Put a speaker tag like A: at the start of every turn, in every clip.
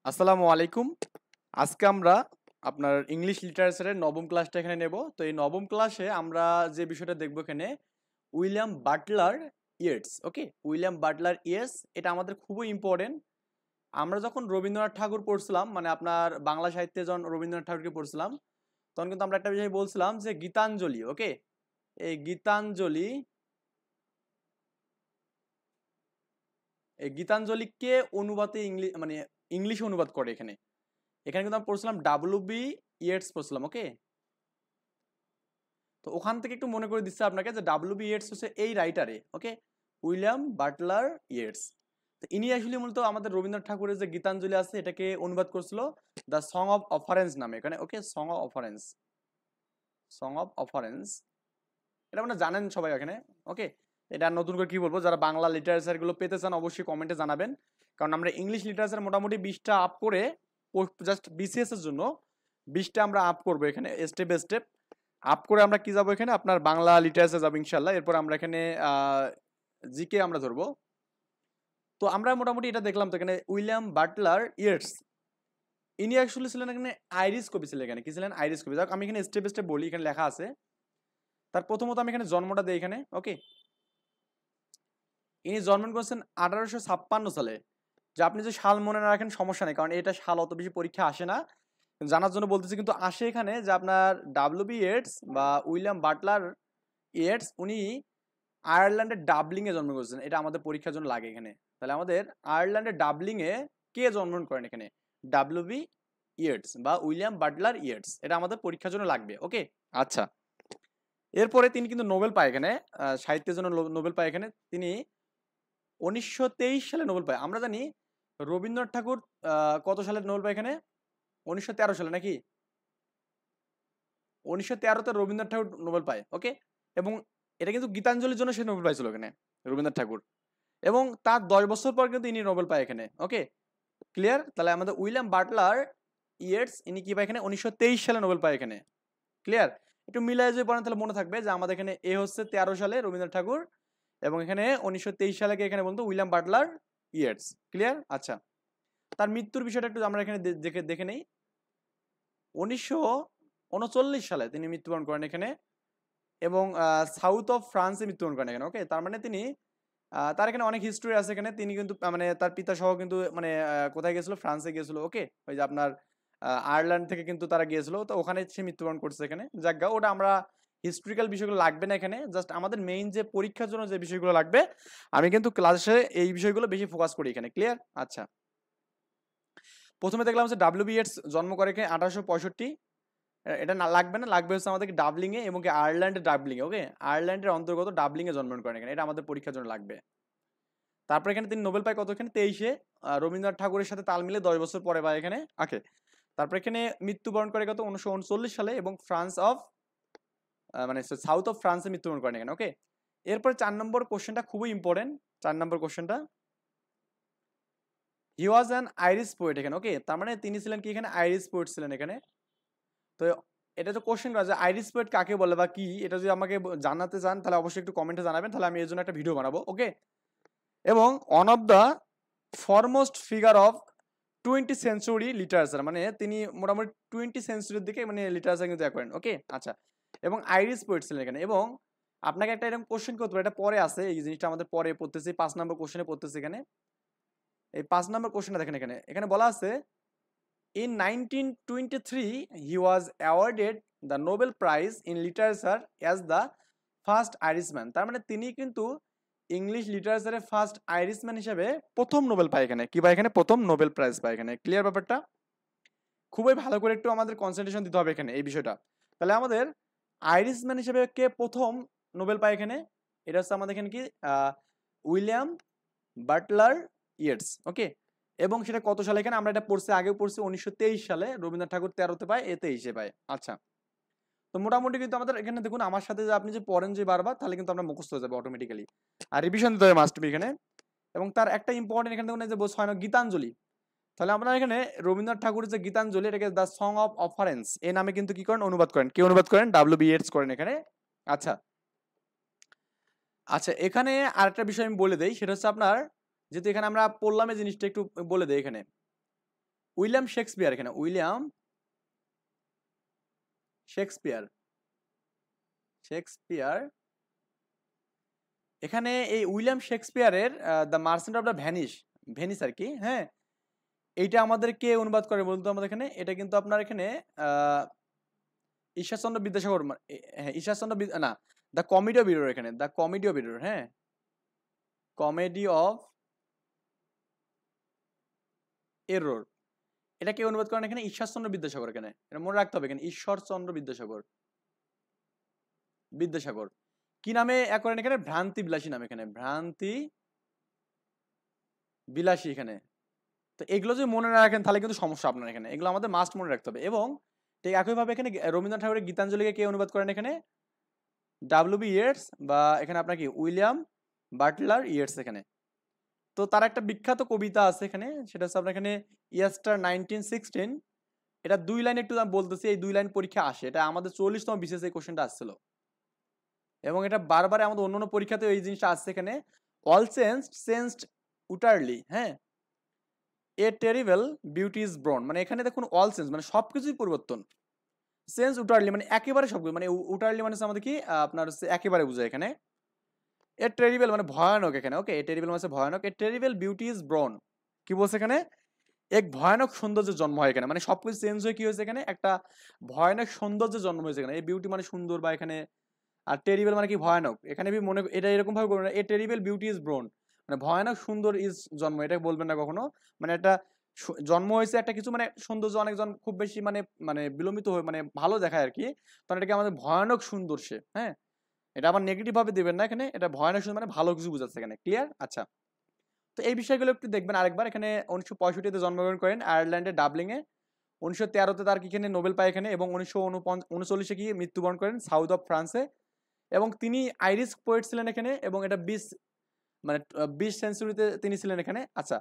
A: আসসালামু আলাইকুম। আজকে আমরা আপনার ইংলিশ লিটারেচারের নবম ক্লাসটা এখানে নেব। তো এই নবম ক্লাসে আমরা যে বিষয়টা দেখব এখানে উইলিয়াম বাটলার ইয়েটস। ওকে, উইলিয়াম বাটলার ইয়েটস এটা আমাদের খুবই ইম্পর্টেন্ট। আমরা যখন রবীন্দ্রনাথ ঠাকুর পড়ছিলাম, মানে আপনার বাংলা সাহিত্যে যখন রবীন্দ্রনাথ ঠাকুরকে পড়ছিলাম, তখন কিন্তু আমরা একটা বিষয় বলছিলাম যে গীতাঞ্জলি। ওকে, এই গীতাঞ্জলি, এই গীতাঞ্জলি কে অনুবাদে মানে ইংলিশে অনুবাদ করে এখানে। এখানে কিন্তু আমরা পড়ছিলাম ডাব্লিউ.বি. ইয়েটস পড়ছিলাম। ওকে, তো ওখান থেকে একটু মনে করে দিচ্ছে আপনাকে যে ডাব্লিউ.বি. ইয়েটস হচ্ছে এই রাইটারে। ওকে, উইলিয়াম বাটলার ইয়েটস। তো ইনি অ্যাকচুয়ালি মূলত আমাদের রবীন্দ্রনাথ ঠাকুরের যে গীতাঞ্জলি আছে এটাকে অনুবাদ করছিল দ্য সং অফ অফারেন্স নামে। এখানে ওকে, সং অফ অফারেন্স, সং অফ অফারেন্স এটা মানে জানেন সবাই এখানে। ওকে, এটা নতুন করে কি বলবো, যারা বাংলা লিটারেচার গুলো পেতে চান অবশ্যই কমেন্টে জানাবেন, কারণ আমরা ইংলিশ লিটারেচার মোটামুটি 20টা আপ করে জাস্ট বিসিএস এর জন্য 20টা আমরা আপ করবো এখানে স্টেপ বাই স্টেপ আপ করে আমরা কি যাবো এখানে আপনার বাংলা লিটারেচার যাবো ইনশাল্লাহ। এরপর আমরা এখানে জিকে আমরা ধরবো। তো আমরা মোটামুটি এটা দেখলাম। তো এখানে উইলিয়াম বাটলার ইয়েটস ইনি অ্যাকচুয়ালি ছিলেন এখানে আইরিশ কবি ছিলেন। এখানে কি ছিলেন? আইরিশ কবি। যাক আমি এখানে স্টেপ বাই স্টেপ বলি, এখানে লেখা আছে। তার প্রথমত আমি এখানে জন্মটা দিই এখানে। ওকে, ইনি জন্মগ্রহণ করেছেন 1856 সালে। যে আপনি যে সাল মনে না রাখেন সমস্যা নেই, কারণ এটা সাল অত বেশি পরীক্ষা আসে না, জানার জন্য বলতেছি। কিন্তু আসে এখানে যে আপনার ডাব্লিউ.বি. ইয়েটস বা উইলিয়াম বাটলার ইয়েটস উনি আয়ারল্যান্ডের ডাবলিং এ জন্মগ্রহণ করেছেন। এটা আমাদের পরীক্ষার জন্য লাগে এখানে। তাহলে আমাদের আয়ারল্যান্ডের ডাবলিং এ কে জন্মগ্রহণ করেন এখানে? ডাব্লিউ.বি. ইয়েটস বা উইলিয়াম বাটলার ইয়েটস, এটা আমাদের পরীক্ষার জন্য লাগবে। ওকে, আচ্ছা। এরপরে তিনি কিন্তু নোবেল পায় এখানে, সাহিত্যের জন্য নোবেল পায় এখানে। তিনি 1923 সালে নোবেল পায়। আমরা জানি রবীন্দ্রনাথ ঠাকুর কত সালে নোবেল পায় এখানে? 1913 সালে নাকি? 1913-তে রবীন্দ্রনাথ ঠাকুর নোবেল পায়। ওকে, এবং এটা কিন্তু গীতাঞ্জলির জন্য সে নোবেল পাইছিল এখানে রবীন্দ্রনাথ ঠাকুর। এবং তার 10 বছর পর কিন্তু ইনি নোবেল পায় এখানে। ওকে, ক্লিয়ার? তাহলে আমাদের উইলিয়াম বাটলার ইয়েটস ইনি কি পায় এখানে? 1923 সালে নোবেল পায় এখানে। ক্লিয়ার? একটু মিলাই যদি পড়েন তাহলে মনে থাকবে যে আমাদের এখানে এ হচ্ছে 13 সালে রবীন্দ্রনাথ ঠাকুর, এবং এখানে 1923 সালে এখানে বলতো উইলিয়াম বাটলার ইয়েটস। ক্লিয়ার? আচ্ছা, তার মৃত্যুর বিষয়টা একটু আমরা এখানে দেখে নেই। 1939 সালে তিনি মৃত্যুবরণ করেন এখানে, এবং সাউথ অফ ফ্রান্সে মৃত্যুবরণ করেন এখানে। ওকে, তার মানে তিনি তার এখানে অনেক হিস্ট্রি আছে এখানে। তিনি কিন্তু মানে তার পিতা সহ কিন্তু মানে কোথায় গেছিল? ফ্রান্সে গিয়েছিল। ওকে, ওই যে আপনার আয়ারল্যান্ড থেকে কিন্তু তারা গিয়েছিল, তো ওখানে সে মৃত্যুবরণ করছে এখানে। যাজ্ঞা, ওটা আমরা হিস্ট্রিক্যাল বিষয়গুলো লাগবে না এখানে। জাস্ট আমাদের মেইন যে পরীক্ষার জন্য যে বিষয়গুলো লাগবে, আমি কিন্তু ক্লাসে এই বিষয়গুলো বেশি ফোকাস করি এখানে। ক্লিয়ার? আচ্ছা, প্রথমে দেখলাম হচ্ছে ডাব্লিউ.বি. ইয়েটস জন্ম করে 1865। এটা না লাগবে না, লাগবে হচ্ছে আমাদেরকে ডাবলিং এ এবং আয়ারল্যান্ডের ডাবলিং এ। ওকে, আয়ারল্যান্ডের অন্তর্গত ডাবলিং এ জন্মগ্রহণ করেন এখানে। এটা আমাদের পরীক্ষার জন্য লাগবে। তারপর এখানে তিনি নোবেল পায় কত? এখানে 23-এ রবীন্দ্রনাথ ঠাকুরের সাথে তাল মিলে 10 বছর পরে পায় এখানে। ওকে, তারপর এখানে মৃত্যুবরণ করে কত? 1939 সালে, এবং ফ্রান্স অফ মানে সাউথ অফ ফ্রান্সে মৃত্যুবরণ করেন এখানে। ওকে, এরপর 4 নম্বর কোশ্চেনটা খুবই ইম্পর্টেন্ট। 4 নম্বর কোশ্চেনটা, হি ওয়াজ অ্যান আইরিশ পোয়েট এখানে। ওকে, তার মানে তিনি ছিলেন কি এখানে? আইরিশ পোয়েট ছিলেন এখানে। তো এটা তো কোশ্চেন করা যে আইরিশ পোয়েট কাকে বলে বা কি, এটা যদি আমাকে জানাতে চান তাহলে অবশ্যই একটু কমেন্টে জানাবেন, তাহলে আমি এর জন্য একটা ভিডিও বানাবো। ওকে, এবং one of the foremost figure of 20th century literature, মানে তিনি মোটামুটি 20 সেঞ্চুরির দিকে মানে লিটারেচার কিন্তু করেন। ওকে, আচ্ছা, এবং আইরিশ পোয়েট ছিলেন এখানে। এবং আপনাকে একটা এরকম কোশ্চেন করতে পারে, এটা পরে আছে, এই জিনিসটা আমাদের পরে পড়তেছি, 5 নম্বর কোশ্চেনে পড়তেছি এখানে। এই 5 নম্বর কোশ্চেনটা দেখেন, এখানে এখানে বলা আছে in 1923 he was awarded the Nobel Prize in Literature as the first Irishman। তার মানে তিনি কিন্তু ইংলিশ লিটারেচারে ফার্স্ট আইরিশম্যান হিসেবে প্রথম নোবেল পায় এখানে। কি পায় এখানে? প্রথম নোবেল প্রাইজ পায় এখানে। ক্লিয়ার ব্যাপারটা? খুবই ভালো করে একটু আমাদের কনসেন্ট্রেশন দিতে হবে এখানে এই বিষয়টা। তাহলে আমাদের আইরিশম্যান হিসেবে কে প্রথম নোবেল পায় এখানে? এটা হচ্ছে আমাদের এখানে কি উইলিয়াম বাটলার ইয়েটস। ওকে, এবং সেটা কত সালে? এখানে আমরা এটা পড়ছি, আগেও পড়ছি, 1923 সালে। রবীন্দ্রনাথ ঠাকুর 13-তে পায়, এ 23-এ পায়। আচ্ছা, তো মোটামুটি কিন্তু আমাদের এখানে দেখুন, আমার সাথে যে আপনি যে পড়েন যে বারবার, তাহলে কিন্তু আমরা মুখস্থ হয়ে যাবে অটোমেটিক্যালি। আর রিভিশন দিতে হবে মাস্ট বি এখানে। এবং তার একটা ইম্পর্টেন্ট এখানে দেখুন, এই যে 6 গীতাঞ্জলি। তাহলে আমরা এখানে রবীন্দ্রনাথ ঠাকুরের যে গীতাঞ্জলি, এটাকে দ্য সং অফ অফারেন্স এই নামে কিন্তু কি করেন? অনুবাদ করেন। কে অনুবাদ করেন? ডাব্লিউ.বি. ইয়েটস করেন এখানে। আচ্ছা, আচ্ছা, এখানে আরেকটা বিষয় আমি বলে দেই, সেটা হচ্ছে আপনার, যেহেতু এখানে আমরা পড়লাম এই জিনিসটা একটু বলে দেই এখানে। উইলিয়াম শেক্সপিয়ার, এখানে উইলিয়াম শেক্সপিয়ার, শেক্সপিয়ার এখানে এই উইলিয়াম শেক্সপিয়ারের the merchant of the Venice, Venice আর কি, হ্যাঁ, এইটা আমাদেরকে অনুবাদ করে বলতো আমাদের এখানে, এটা কিন্তু আপনার এখানে ঈশ্বরচন্দ্র বিদ্যাসাগর, হ্যাঁ ঈশ্বরচন্দ্র না, দ্য কমেডি অফ এরর, এখানে দ্য কমেডি অফ এরর, হ্যাঁ কমেডি অফ এরর, এটাকে অনুবাদ করেন এখানে ঈশ্বরচন্দ্র বিদ্যাসাগর, এখানে এটা মনে রাখতে হবে, এখানে ঈশ্বরচন্দ্র বিদ্যাসাগর, বিদ্যাসাগর কি নামে করেন এখানে, ভ্রান্তি বিলাসী নামে, এখানে ভ্রান্তি বিলাসী এখানে। তো এগুলো যদি মনে না রাখেন তাহলে কিন্তু সমস্যা আপনার, এখানে এগুলো আমাদের মাস্ট মনে রাখতে হবে। এবং ঠিক একইভাবে এখানে রবীন্দ্রনাথ ঠাকুরের গীতাঞ্জলিকে কে অনুবাদ করেন এখানে, ডাব্লিউ.বি. ইয়েটস, বা এখানে আপনার কি উইলিয়াম বাটলার ইয়েটস এখানে। তো তার একটা বিখ্যাত কবিতা আছে এখানে, সেটা হচ্ছে আপনার এখানে ইয়াস্টার 1916, এটা 2 লাইন একটু আমি বলতেছি, এই 2 লাইন পরীক্ষা আসে, এটা আমাদের 40তম বিশেষ এই কোশ্চেনটা আসছিল, এবং এটা বারবার আমাদের অন্যান্য পরীক্ষাতে এই জিনিসটা আসছে এখানে, অল চেঞ্জড উটারলি, হ্যাঁ এ টেরিবল বিউটি ইজ ব্রন, মানে এখানে দেখুন অল চেঞ্জ মানে সবকিছুই পরিবর্তন, চেঞ্জ উটারলি মানে একেবারে সবকিছু, মানে উটারলি মানে আমাদের কি আপনার হচ্ছে একেবারে বোঝায় এখানে, এ টেরিবল মানে ভয়ানক এখানে, ওকে এ টেরিবল মানে ভয়ানক, এ টেরিবল বিউটি ইজ ব্রন, কি বলছে এখানে, এক ভয়ানক সৌন্দর্যের জন্ম হয় এখানে, মানে সবকিছু চেঞ্জ হয়ে কি হয়েছে এখানে, একটা ভয়ানক সৌন্দর্যের জন্ম হয়েছে এখানে, এই বিউটি মানে সুন্দর, বা এখানে আর টেরিবল মানে কি ভয়ানক, এখানে মনে এটা এরকম ভাবে করবেন, এ টেরিবল বিউটি ইজ ব্রন মানে ভয়ানক সুন্দর ইজ জন্ম, এটা বলবেন না কখনো, মানে একটা জন্ম হয়েছে একটা কিছু, মানে সৌন্দর্য অনেকজন খুব বেশি মানে মানে বিলম্বিত হয়ে মানে ভালো দেখায় আর কি, তখন এটাকে আমাদের ভয়ানক সুন্দর সে, হ্যাঁ এটা আবার নেগেটিভ ভাবে দিবেন না, এখানে এটা ভয়ানক সুন্দর মানে ভালো কিছু বোঝাচ্ছে এখানে, ক্লিয়ার? আচ্ছা, তো এই বিষয়গুলো একটু দেখবেন আরেকবার। এখানে 1965-তে জন্মগ্রহণ করেন আয়ারল্যান্ডের ডাবলিংয়ে, 1913-তে তার এখানে নোবেল পায় এখানে, এবং 1939-এ কি মৃত্যুবরণ করেন সাউথ অফ ফ্রান্সে, এবং তিনি আইরিশ পোয়েট ছিলেন এখানে, এবং এটা 20 সেঞ্চুরিতে তিনি ছিলেন এখানে। আচ্ছা,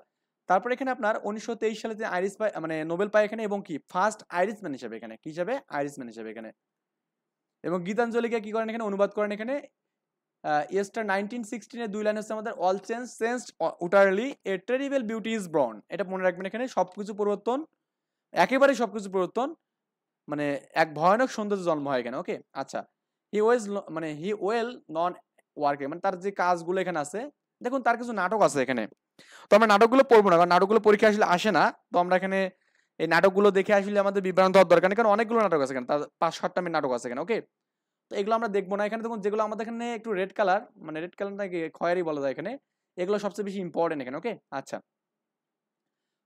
A: তারপর এখানে আপনার 1923 সালে তিনি আইরিশ পায় মানে নোবেল পায় এখানে, এবং কি ফার্স্ট আইরিশ ম্যান হিসেবে এখানে, কি হিসাবে, আইরিশ ম্যান হিসেবে এখানে। এবং গীতাঞ্জলিকে কি করেন এখানে, অনুবাদ করেন এখানে ইয়েস্টার 1916 2 লাইন হচ্ছে আমাদের all changed utterly a terrible beauty is born, এটা মনে রাখবেন এখানে, সবকিছু পরিবর্তন, একেবারে সবকিছু পরিবর্তন, মানে এক ভয়ানক সৌন্দর্য জন্ম হয় এখানে, ওকে। আচ্ছা, হি ওয়েজ মানে হি ওয়েল নন ওয়ার্কে, মানে তার যে কাজগুলো এখানে আছে, দেখুন তার কিছু নাটক আছে এখানে, তো আমরা নাটকগুলো পড়বো না, কারণ নাটকগুলো পরীক্ষা আসলে আসে না, তো আমরা এখানে এই নাটকগুলো দেখে আসলে আমাদের বিভ্রান্ত হওয়ার দরকার নেই, কারণ অনেকগুলো নাটক আছে এখানে, তার 5-7টা নাটক আছে এখানে, ওকে। তো এগুলো আমরা দেখবো না এখানে, দেখুন যেগুলো আমাদের এখানে একটু রেড কালার, মানে রেড কালার নাকি খয়েরি বলা যায় এখানে, এগুলো সবচেয়ে বেশি ইম্পর্টেন্ট এখানে, ওকে। আচ্ছা,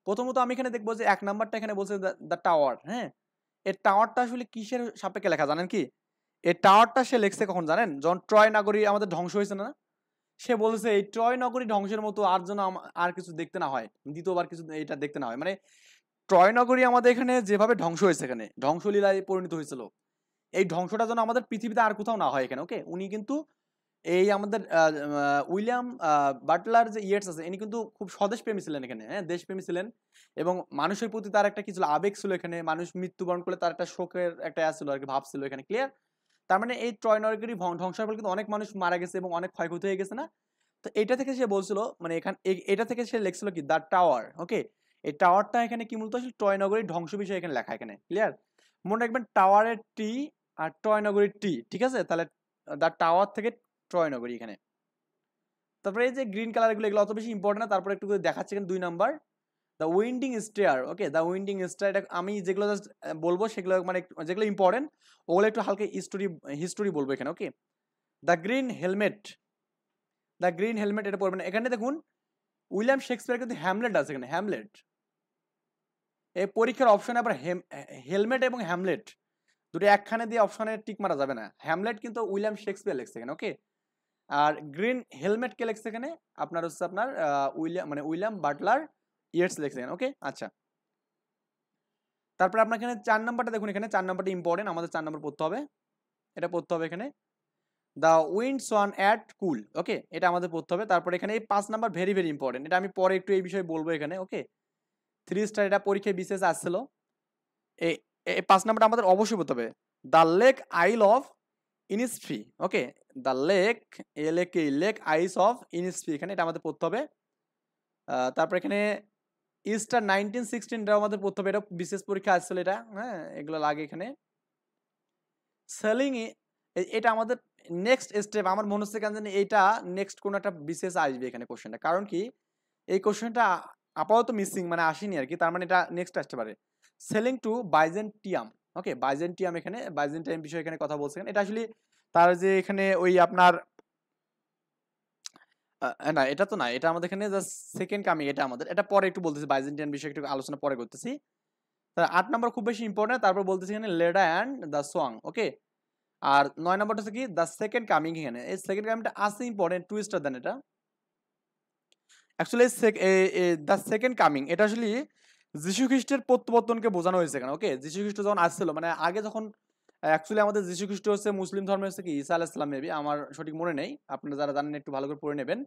A: প্রথমত আমি এখানে দেখবো যে 1 নাম্বারটা এখানে বলছে দ্য টাওয়ার, হ্যাঁ এই টাওয়ারটা আসলে কিসের সাপেক্ষে লেখা জানেন কি, এই টাওয়ারটা সে লিখছে কখন জানেন, যখন ট্রয় নগরী আমাদের ধ্বংস হয়েছে না, সে বলেছে এই ট্রয় নগরী ধ্বংসের মতো আর যেন আর কিছু দেখতে না হয়, দ্বিতীয়বার কিছু এটা দেখতে না হয়, মানে ট্রয় নগরী আমাদের এখানে যেভাবে ধ্বংস হয়েছে, এখানে ধ্বংসলীলায় পরিণত হয়েছিল, এই ধ্বংসটা যেন আমাদের পৃথিবীতে আর কোথাও না হয় এখানে, ওকে। উনি কিন্তু এই আমাদের উইলিয়াম বাটলার যে ইয়েটস আছে, ইনি কিন্তু খুব স্বদেশপ্রেমী ছিলেন এখানে, হ্যাঁ দেশপ্রেমী ছিলেন, এবং মানুষের প্রতি তার একটা কিছু আবেগ ছিল এখানে, মানুষ মৃত্যুবরণ করলে তার একটা শোকের একটা ছিল আর কি, ভাব ছিল এখানে, ক্লিয়ার? তার মানে এই ট্রয় নগরী ধ্বংসের ফলে কিন্তু অনেক মানুষ মারা গেছে এবং অনেক ক্ষয়ক্ষতি হয়ে গেছে না, তো এটা থেকে সে বলছিল, মানে এখানে এটা থেকে সে লিখছিল কি দ্য টাওয়ার, ওকে। এই টাওয়ারটা এখানে কি মূলত আসলে ট্রয় নগরীর ধ্বংস বিষয়ে এখানে লেখা, এখানে ক্লিয়ার? মনে রাখবেন টাওয়ারের টি আর ট্রয় নগরীর টি, ঠিক আছে, তাহলে দ্য টাওয়ার থেকে ট্রয় নগরী এখানে। তারপরে এই যে গ্রিন কালার গুলো, এগুলো অত বেশি ইম্পর্টেন্ট না, তারপরে একটু দেখাচ্ছি এখানে 2 number the winding star, okay the winding star, এটা আমি যেগুলো জাস্ট বলবো সেগুলো মানে যেগুলো ইম্পর্টেন্ট ওগুলো একটু হালকা হিস্টোরি বলবো এখানে, okay. The green helmet, the green helmet এটা পড়বেন, এখানে দেখুন উইলিয়াম শেক্সপিয়ার কিন্তু হ্যামলেট আছে এখানে, হ্যামলেট, এই পরীক্ষার অপশনে আবার হেলমেট এবং হ্যামলেট দুটো একখানে দিয়ে অপশনে টিক মারা যাবে না, হ্যামলেট কিন্তু উইলিয়াম শেক্সপিয়ার লিখছে এখানে, ওকে। আর গ্রিন হেলমেট কে লিখছে এখানে, আপনার হচ্ছে আপনার উইলিয়াম বাটলার ইয়েটস লিখছে এখানে, ওকে। আচ্ছা, তারপর আপনার এখানে 4 নাম্বারটা দেখুন, এখানে 4 নাম্বারটা ইম্পর্টেন্ট, আমাদের 4 নাম্বার পড়তে হবে, এটা পড়তে হবে এখানে দ্য উইন্ড সোয়ান অ্যাট কুল, ওকে এটা আমাদের পড়তে হবে। তারপর এখানে এই 5 নাম্বার ভেরি ভেরি ইম্পর্টেন্ট, এটা আমি পরে একটু এই বিষয়ে বলবো এখানে, ওকে। 3 স্টার, এটা পরীক্ষায় বিশেষ আসছিল, এই 5 নাম্বারটা আমাদের অবশ্যই পড়তে হবে, the lake isle of Innisfree, okay the lake lake isle of Innisfree, এখানে এটা আমাদের পড়তে হবে। তারপর এখানে ইস্টার 1916 এটা আমাদের পড়তে হবে, এটা বিশেষ পরীক্ষা আসছিল এটা, হ্যাঁ এগুলো লাগে এখানে। সেলিং এটা আমাদের নেক্সট স্টেপ, আমার মনে হচ্ছে কেন জানি এইটা নেক্সট কোন একটা বিশেষ আসবে এখানে কোশ্চেনটা, কারণ কি এই কোশ্চেনটা আপাতত মিসিং মানে আসেনি আর কি, তার মানে এটা নেক্সট আসতে পারে। সেলিং টু বাইজেন্টিয়াম, ওকে বাইজেন্টিয়াম, এখানে বাইজেন্টাইন বিষয় এখানে কথা বলছেন, এটা আসলে তার যে এখানে ওই আপনার না এটা তো না, এটা আমাদের এখানে জাস্ট সেকেন্ড কামিং, এটা আমাদের এটা পরে একটু বলতেছি, বাইজেন্টিয়ান বিষয় একটু আলোচনা পরে করতেছি। 8 নাম্বার খুব বেশি ইম্পর্টেন্ট, তারপর বলতেছি এখানে লেডা অ্যান্ড দ্য সোয়াং, ওকে। আর 9 নাম্বারটা হচ্ছে কি দ্য সেকেন্ড কামিং, এখানে এই সেকেন্ড কামিংটা আছে ইম্পর্টেন্ট, টু স্টার দেন এটা। অ্যাকচুয়ালি দ্য সেকেন্ড কামিং এটা আসলে যীশু খ্রিস্টের প্রত্যাবর্তনকে বোঝানো হয়েছে এখানে, ওকে। যীশু খ্রিস্ট যখন আসছিল মানে আগে যখন অ্যাকচুয়ালি আমাদের যীশু খ্রিস্ট হচ্ছে মুসলিম ধর্মে হচ্ছে কি ঈসা আলাইহিস সালাম, মেবি আমার সঠিক মনে নেই, আপনারা যারা জানেন একটু ভালো করে পড়ে নেবেন।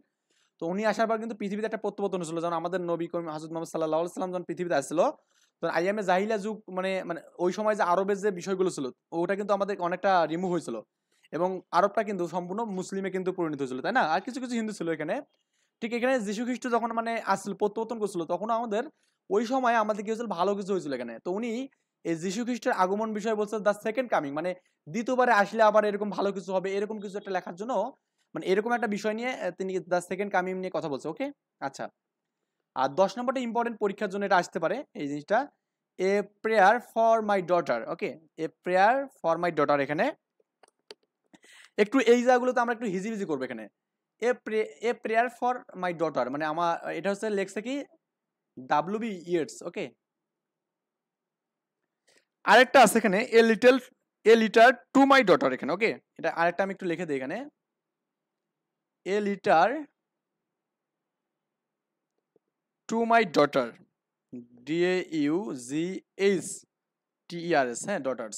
A: তো উনি আসার পর কিন্তু পৃথিবীতে একটা প্রত্যাবর্তন হয়েছিল, যেমন আমাদের নবী করিম হযরত মুহাম্মদ সাল্লাল্লাহু আলাইহি সাল্লাম যখন পৃথিবীতে আসছিল, তখন আইয়ামে জাহিলিয়া যুগ মানে মানে ওই সময় যে আরবের যে বিষয়গুলো ছিল ওটা কিন্তু আমাদের অনেকটা রিমুভ হয়েছিল, এবং আরবটা কিন্তু সম্পূর্ণ মুসলিমে কিন্তু পরিণত হয়েছিল, তাই না? আর কিছু কিছু হিন্দু ছিল এখানে। ঠিক এখানে যীশু খ্রিস্ট যখন মানে আসছিল প্রত্যাবর্তন করছিল, তখন আমাদের ওই সময় আমাদের কি হয়েছিল, ভালো কিছু হয়েছিল এখানে। তো উনি এই যীশু খ্রিস্টের আগমন বিষয় বলছে দ্য সেকেন্ড কামিং, মানে দ্বিতীয়বারে আসলে আবার এরকম ভালো কিছু হবে, এরকম কিছু একটা লেখার জন্য মানে এরকম একটা বিষয় নিয়ে তিনি দ্য সেকেন্ড কামিং নিয়ে কথা বলছে, ওকে। আচ্ছা, আর 10 নম্বরটা ইম্পর্টেন্ট পরীক্ষার জন্য এটা আসতে পারে এই জিনিসটা, এ prayer for my daughter, okay. A prayer for my daughter, এখানে একটু এই জায়গাগুলোতে আমরা একটু হিজিবিজি করবো এখানে। এ প্রেয়ার ফর মাই ডটার মানে আমার এটা হচ্ছে লেখছে কি ডাব্লিউবি ইয়েটস, ওকে। আরেকটা আছে এখানে a letter to my daughter, এখানে ওকে। এটা আরেকটা আমি একটু লিখে দিই এখানে, a letter to my daughter, DAUGHTERS, হ্যাঁ ডটার্স।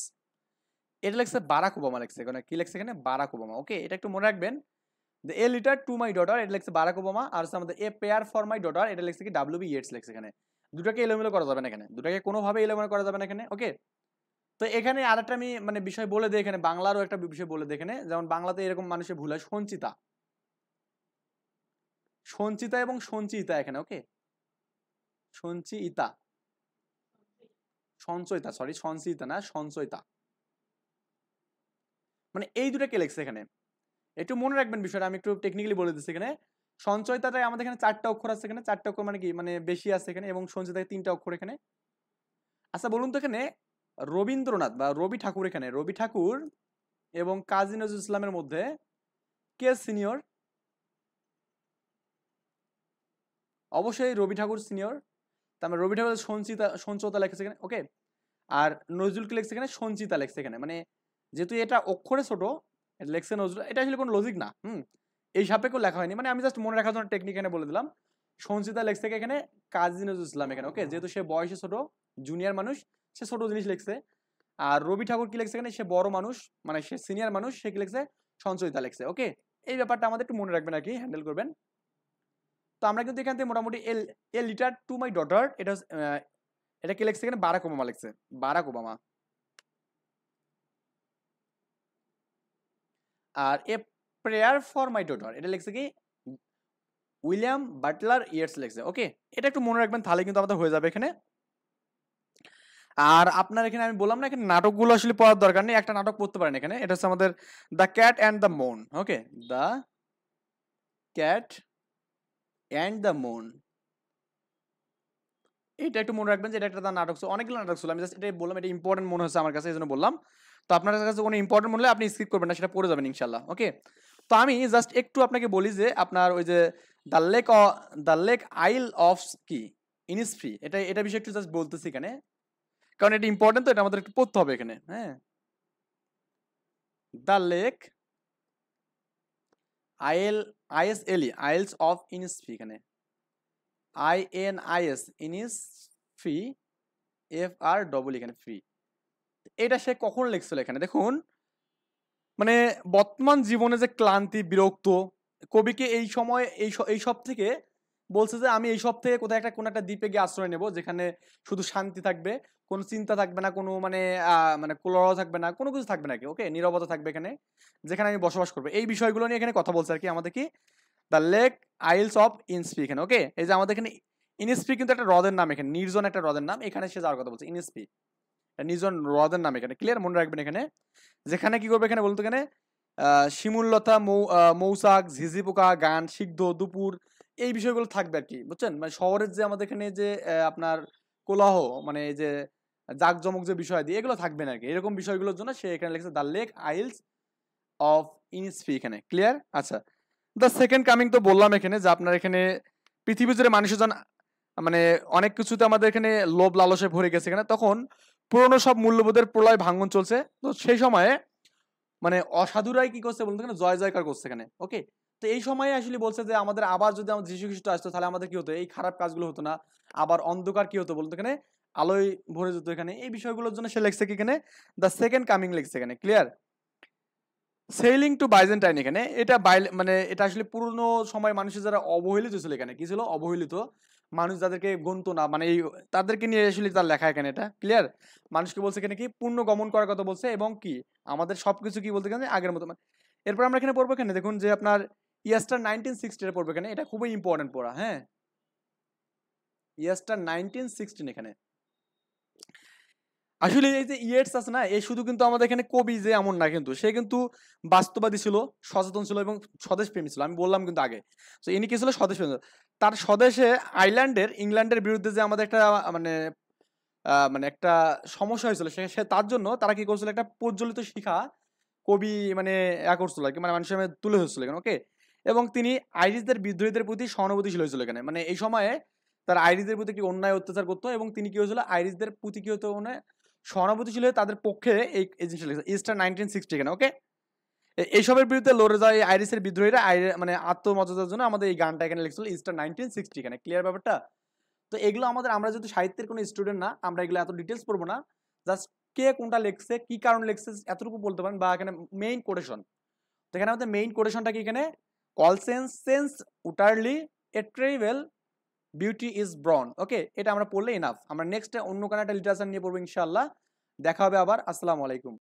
A: এটা লেখছে বারাক ওবামা, লেখছে এখানে কি লেখছে এখানে বারাক ওবামা, ওকে। এটা একটু মনে রাখবেন, এ লিটার টু মাই ডটার এটা লেখছে বারাক ওবামা, আর হচ্ছে আমাদের এ প্রেয়ার ফর মাই ডটার এটা লেখছে কি ডাব্লিউবি ইয়েটস লেখছে এখানে। দুটাকে এলোমেলো করা যাবে না এখানে, দুটাকে কোনোভাবে এলোমেলো করা যাবে না এখানে, ওকে। তো এখানে আরেকটা আমি মানে বিষয় বলে দিই এখানে, বাংলারও একটা বিষয় বলে দিই এখানে, যেমন বাংলাতে এরকম মানুষের ভুল হয়, সঞ্চিতা, সঞ্চিতা এবং সঞ্চিতা এখানে, ওকে। সঞ্চিতা, সঞ্চয়িতা, সরি সঞ্চিতা না সঞ্চয়িতা, মানে এই দুটো কে লেখছে এখানে, একটু মনে রাখবেন বিষয়টা, আমি একটু টেকনিক্যালি বলে দিচ্ছি এখানে। সঞ্চয়িতাটাই আমাদের এখানে 4টা অক্ষর আছে এখানে, 4টা অক্ষর মানে কি মানে বেশি আছে এখানে, এবং সঞ্চিতায় 3টা অক্ষর এখানে। আচ্ছা বলুন তো এখানে রবীন্দ্রনাথ বা রবি ঠাকুর, এখানে রবি ঠাকুর এবং কাজী নজরুল ইসলামের মধ্যে কে সিনিয়র? অবশ্যই রবি ঠাকুর সিনিয়র। তারপরে রবি ঠাকুর সঞ্চিতা লেখছে এখানে, ওকে। আর নজরুল কি লেখছে এখানে, সঞ্চিতা লেখছে এখানে, মানে যেহেতু এটা অক্ষরে ছোট এটা লেখছে নজরুল, এটা আসলে কোনো লজিক না, এই সাপেক্ষেও লেখা হয়নি, মানে আমি জাস্ট মনে রাখার জন্য টেকনিক এখানে বলে দিলাম। সঞ্চিতা লেখছে এখানে কাজী নজরুল ইসলাম এখানে, ওকে, যেহেতু সে বয়সে ছোট, জুনিয়র মানুষ, সে ছোট জিনিস লিখছে। আর রবি ঠাকুর কি লিখছে এখানে, সে বড় মানুষ, মানে সে সিনিয়র মানুষ, সে কি লিখছে সঞ্চয়িতা লিখছে, ওকে। এই ব্যাপারটা আমাদের একটু মনে রাখবেন আর কি, হ্যান্ডেল করবেন। তো আমরা কিন্তু এখান থেকে মোটামুটি a letter to my daughter এটা কি লিখছে এখানে, বারাক ওবামা লিখছে, বারাক ওবামা। আর a prayer for my daughter এটা লিখছে কি উইলিয়াম বাটলার ইয়েটস লিখছে, ওকে। এটা একটু মনে রাখবেন, তাহলে কিন্তু আমাদের হয়ে যাবে এখানে। আর আপনার এখানে আমি বললাম না এখানে নাটকগুলো আসলে পড়ার দরকার নেই, একটা নাটক পড়তে পারেন এখানে, এটা হচ্ছে আমাদের the cat and the moon, okay. The cat and the moon, এটা একটু মনে রাখবেন যে এটা একটা তার নাটক ছিল, অনেকগুলো নাটক ছিল, আমি জাস্ট এটাই বললাম, এটা ইম্পর্টেন্ট মনে হচ্ছে আমার কাছে এই জন্য বললাম। তো আপনার কাছে কোনো ইম্পর্টেন্ট মনে হলে আপনি স্কিপ করবেন না, সেটা পড়ে যাবেন ইনশাল্লাহ, ওকে। তো আমি জাস্ট একটু আপনাকে বলি যে আপনার ওই যে the lake the lake isle of কি ইনিসফ্রি, এটা বিষয়ে একটু জাস্ট বলতেছি এখানে, কারণ এটা ইম্পর্টেন্ট, তো এটা আমাদের একটু পড়তে হবে এখানে, হ্যাঁ। দ্য লেক আইলস অফ ইনিসফ্রি, এখানে INIS ইনিসফ্রি FR এখানে ফ্রি, এটা সে কখন লিখছিল এখানে দেখুন, মানে বর্তমান জীবনে যে ক্লান্তি বিরক্ত, কবিকে এই সময় এই সব থেকে বলছে যে আমি এই সব থেকে কোথায় একটা কোন একটা দ্বীপে গিয়ে আশ্রয় নেব, যেখানে শুধু শান্তি থাকবে, কোনো চিন্তা থাকবে না, কোনো মানে মানে কোলাহল থাকবে না, কোনো কিছু থাকবে না কি, ওকে, নীরবতা থাকবে এখানে, যেখানে আমি বসবাস করবো, এই বিষয়গুলো নিয়ে এখানে কথা বলছে আর কি আমাদের কি দ্য লেক আইলস অফ ইনসফ্রি এখানে, ওকে। এই যে আমাদের এখানে ইনস্পি কিন্তু একটা হ্রদের নাম, এখানে নির্জন একটা হ্রদের নাম, এখানে সে যাওয়ার কথা বলছে ইনস্পি, নির্জন হ্রদের নাম এখানে, ক্লিয়ার মনে রাখবেন এখানে। যেখানে কি করবে এখানে বলতো, এখানে শিমুললতা, মৌসাক, ঝিঝি পোকা, গান, সিদ্ধ, দুপুর, এই বিষয়গুলো থাকবে আর কি, বুঝছেন? মানে শহরের যে আমাদের এখানে যে আপনার কোলাহ, মানে এই যে জাকজমক যে বিষয় দিয়ে এগুলো থাকবে না আর কি, এরকম বিষয়গুলোর জন্য সে এখানে লিখেছে দ্য লেক আইলস অফ ইনস্পি, এখানে ক্লিয়ার। আচ্ছা, দ্য সেকেন্ড কামিং তো বললাম এখানে যে আপনার এখানে পৃথিবী জুড়ে মানুষজন মানে অনেক কিছুতে আমাদের এখানে লোভ লালসে ভরে গেছে এখানে, তখন পুরনো সব মূল্যবোধের প্রলয় ভাঙন চলছে, তো সেই সময়ে মানে অসাধুরাই কি করছে বলতে, এখানে জয় জয়কার করছে এখানে, ওকে। তো এই সময় আসলে বলছে যে আমাদের আবার যদি আমাদের যীশু খ্রিস্ট আসতো তাহলে আমাদের কি হতো, এই খারাপ কাজগুলো হতো না, আবার অন্ধকার কি হতো বলতো, এখানে আলোয় ভরে যেত এখানে, এই বিষয়গুলোর জন্য সে লেখছে কি এখানে দ্য সেকেন্ড কামিং লিখছে এখানে, ক্লিয়ার। সেইলিং টু বাইজেন্টাইন, এখানে এটা মানে এটা আসলে পুরনো সময় মানুষের যারা অবহেলিত ছিল, এখানে কি ছিল অবহেলিত মানুষ, যাদেরকে গণতো না, মানে এই তাদেরকে নিয়ে আসলে তার লেখা এখানে, এটা ক্লিয়ার। মানুষকে বলছে এখানে কি পূর্ণ গমন করার কথা বলছে, এবং কি আমাদের সবকিছু কি বলতে গেলে আগের মতো এরপর আমরা এখানে পড়বো, এখানে দেখুন যে আপনার ইয়াস্টার 1960 পড়বো এখানে, এটা খুবই ইম্পর্টেন্ট পড়া, হ্যাঁ, ইয়াস্টার 1916 এখানে। আসলে এই যে ইয়েটস আছে না, এই শুধু কিন্তু আমাদের এখানে কবি যে এমন না, কিন্তু সে কিন্তু বাস্তববাদী ছিল, সচেতন ছিল এবং স্বদেশ প্রেমী ছিল, আমি বললাম কিন্তু আগে। তো ইনি কি ছিল, স্বদেশ প্রেমী ছিল। তার স্বদেশে আইল্যান্ডের ইংল্যান্ডের বিরুদ্ধে যে আমাদের একটা মানে মানে একটা সমস্যা হয়েছিল, সে তার জন্য তারা কি করছিল, একটা প্রজ্বলিত শিখা কবি মানে করছিল আর কি, মানে মানুষের সামনে তুলে ধরছিল এখানে, ওকে। এবং তিনি আইরিশদের বিদ্রোহীদের প্রতি সহানুভূতিশীল হয়েছিল এখানে, মানে এই সময়ে তার আইরিশদের প্রতি কি অন্যায় অত্যাচার করতো, এবং তিনি কি হয়েছিল আইরিশদের প্রতি কি হতো, মানে সহানুভূতিশীল হয়ে তাদের পক্ষে এই জিনিসটা লিখেছে ইস্টার 1960 এখানে, ওকে। এইসবের বিরুদ্ধে লড়ে যায় এই আইরিশের বিদ্রোহীরা, মানে আত্মমর্যাদার জন্য আমাদের এই গানটা এখানে লিখছিল ইস্টার 1960 এখানে, ক্লিয়ার ব্যাপারটা। তো এগুলো আমাদের, আমরা যেহেতু সাহিত্যের কোনো স্টুডেন্ট না, আমরা এগুলো এত ডিটেলস পড়বো না, জাস্ট কে কোনটা লিখছে, কি কারণ লিখছে এতটুকু বলতে পারেন, বা এখানে মেইন কোটেশন। তো এখানে আমাদের মেইন কোটেশনটা কি, এখানে all changed changed utterly a terrible beauty is born, okay. এটা আমরা পড়লে ইনাফ, আমরা নেক্সট অন্য কোনো একটা লিটারেচার নিয়ে পড়বো ইনশাআল্লাহ। দেখা হবে আবার, আসসালামু আলাইকুম।